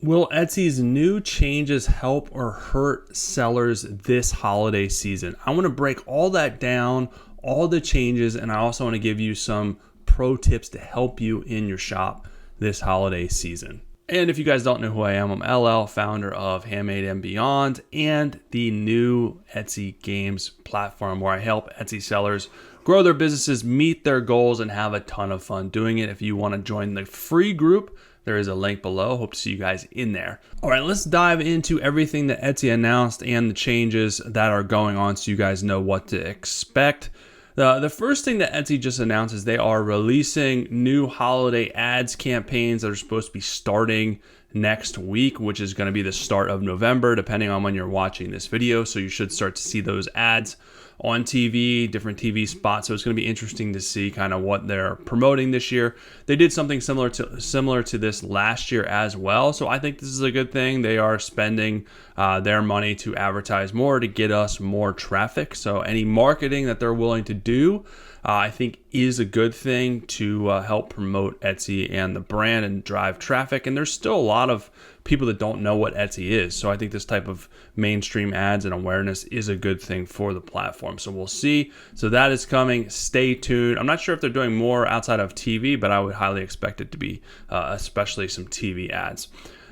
Will Etsy's new changes help or hurt sellers this holiday season? I want to break all that down, all the changes, and I also want to give you some pro tips to help you in your shop this holiday season. And if you guys don't know who I am, I'm LL, founder of Handmade and Beyond, and the new Etsy Games platform where I help Etsy sellers grow their businesses, meet their goals, and have a ton of fun doing it. If you want to join the free group, there is a link below. Hope to see you guys in there. All right, let's dive into everything that Etsy announced and the changes that are going on so you guys know what to expect. The first thing that Etsy just announced is they are releasing new holiday ads campaigns that are supposed to be starting next week, which is going to be the start of November, depending on when you're watching this video. So you should start to see those ads on TV, different TV spots. So it's going to be interesting to see kind of what they're promoting this year. They did something similar to this last year as well. So I think this is a good thing. They are spending their money to advertise more to get us more traffic. So any marketing that they're willing to do, I think is a good thing to help promote Etsy and the brand and drive traffic. And there's still a lot of people that don't know what Etsy is. So I think this type of mainstream ads and awareness is a good thing for the platform. So we'll see. So that is coming. Stay tuned. I'm not sure if they're doing more outside of TV, but I would highly expect it to be especially some TV ads.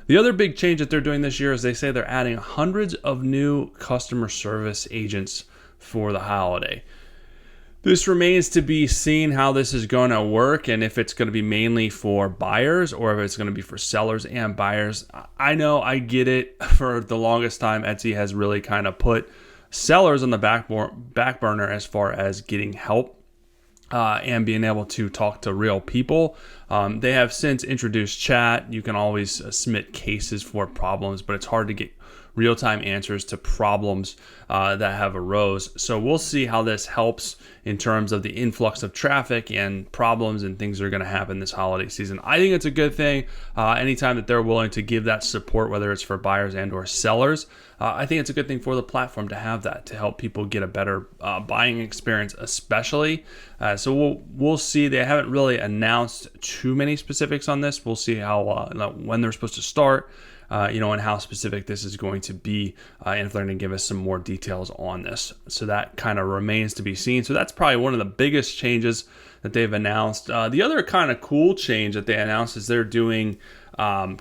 The other big change that they're doing this year is they say they're adding hundreds of new customer service agents for the holiday. This remains to be seen how this is going to work and if it's going to be mainly for buyers or if it's going to be for sellers and buyers. I know, I get it. For the longest time, Etsy has really kind of put sellers on the back burner as far as getting help and being able to talk to real people. They have since introduced chat. You can always submit cases for problems, but it's hard to get real-time answers to problems that have arose. So we'll see how this helps in terms of the influx of traffic and problems and things that are going to happen this holiday season. I think it's a good thing. Anytime that they're willing to give that support, whether it's for buyers and or sellers, I think it's a good thing for the platform to have that, to help people get a better buying experience, especially. So we'll see. They haven't really announced too many specifics on this. We'll see how when they're supposed to start. And how specific this is going to be, and if they're going to give us some more details on this. So that kind of remains to be seen. So that's probably one of the biggest changes that they've announced. The other kind of cool change that they announced is they're doing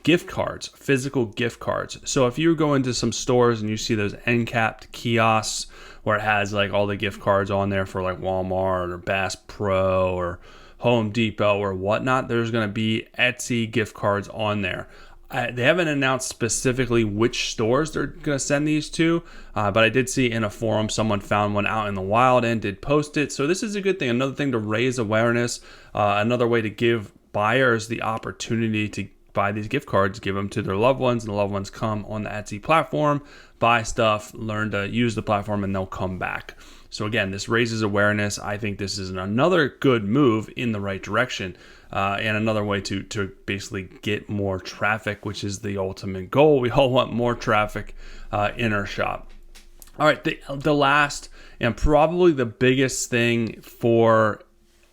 gift cards, physical gift cards. So if you go into some stores and you see those end-capped kiosks where it has like all the gift cards on there for like Walmart or Bass Pro or Home Depot or whatnot, there's going to be Etsy gift cards on there. They haven't announced specifically which stores they're going to send these to, but I did see in a forum someone found one out in the wild and did post it. So this is a good thing. Another thing to raise awareness, another way to give buyers the opportunity to buy these gift cards, give them to their loved ones, and the loved ones come on the Etsy platform, buy stuff, learn to use the platform, and they'll come back. So again, this raises awareness. I think this is another good move in the right direction. And another way to basically get more traffic, which is the ultimate goal. We all want more traffic in our shop. All right, the last and probably the biggest thing for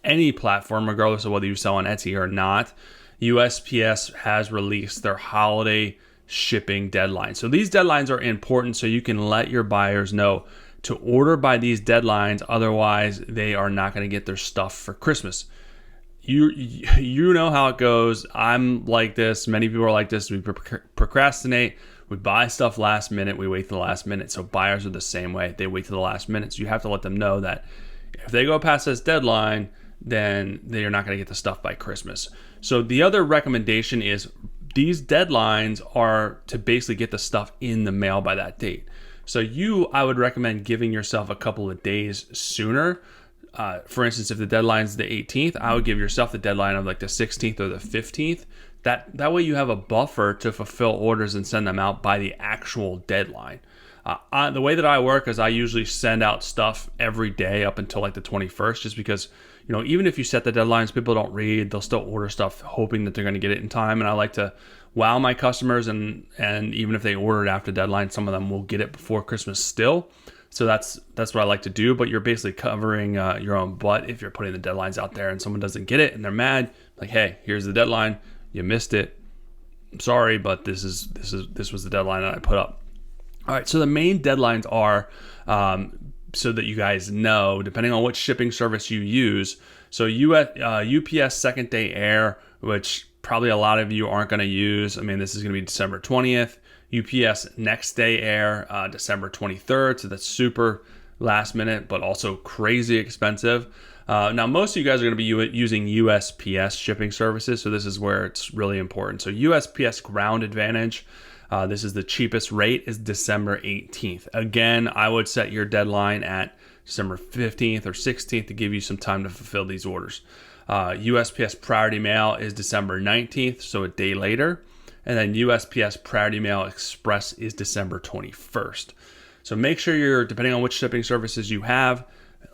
any platform, regardless of whether you sell on Etsy or not, USPS has released their holiday shipping deadline. So these deadlines are important so you can let your buyers know to order by these deadlines. Otherwise, they are not going to get their stuff for Christmas. You know how it goes. I'm like this. Many people are like this. We procrastinate. We buy stuff last minute. We wait till the last minute. So buyers are the same way. They wait till the last minute. So you have to let them know that if they go past this deadline, then they're not going to get the stuff by Christmas. So the other recommendation is these deadlines are to basically get the stuff in the mail by that date. So I would recommend giving yourself a couple of days sooner. For instance, if the deadline is the 18th, I would give yourself the deadline of like the 16th or the 15th. That way you have a buffer to fulfill orders and send them out by the actual deadline. The way that I work is I usually send out stuff every day up until like the 21st, just because, even if you set the deadlines, people don't read, they'll still order stuff hoping that they're going to get it in time. And I like to wow my customers, and even if they order it after deadline, some of them will get it before Christmas still. So that's what I like to do, but you're basically covering your own butt if you're putting the deadlines out there and someone doesn't get it and they're mad. Like, hey, here's the deadline. You missed it. sorry, but this was the deadline that I put up. All right, so the main deadlines are, so that you guys know, depending on which shipping service you use. So UPS second day air, which probably a lot of you aren't going to use. I mean, this is going to be December 20th. UPS next day air, December 23rd. So that's super last minute, but also crazy expensive. Now, most of you guys are going to be using USPS shipping services. So this is where it's really important. So USPS Ground Advantage. This is the cheapest rate, is December 18th. Again, I would set your deadline at December 15th or 16th to give you some time to fulfill these orders. USPS Priority Mail is December 19th, so a day later. And then USPS Priority Mail Express is December 21st. So make sure you're, depending on which shipping services you have,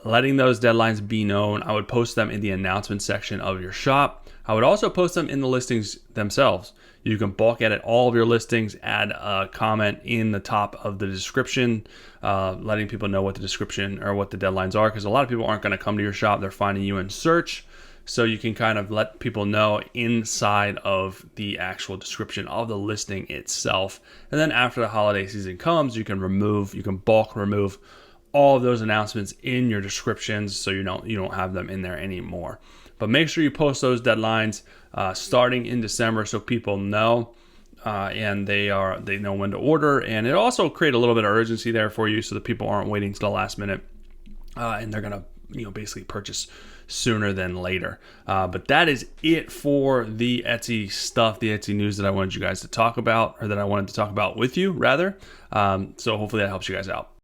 letting those deadlines be known. I would post them in the announcement section of your shop. I would also post them in the listings themselves. You can bulk edit all of your listings, add a comment in the top of the description, letting people know what the description or what the deadlines are, because a lot of people aren't going to come to your shop. They're finding you in search. So you can kind of let people know inside of the actual description of the listing itself. And then after the holiday season comes, you can bulk remove all of those announcements in your descriptions, so you don't have them in there anymore. But make sure you post those deadlines starting in December, so people know and they know when to order. And it also create a little bit of urgency there for you, so that people aren't waiting to the last minute and they're gonna basically purchase sooner than later. But that is it for the Etsy stuff, the Etsy news that I wanted you guys to talk about, or that I wanted to talk about with you rather. So hopefully that helps you guys out.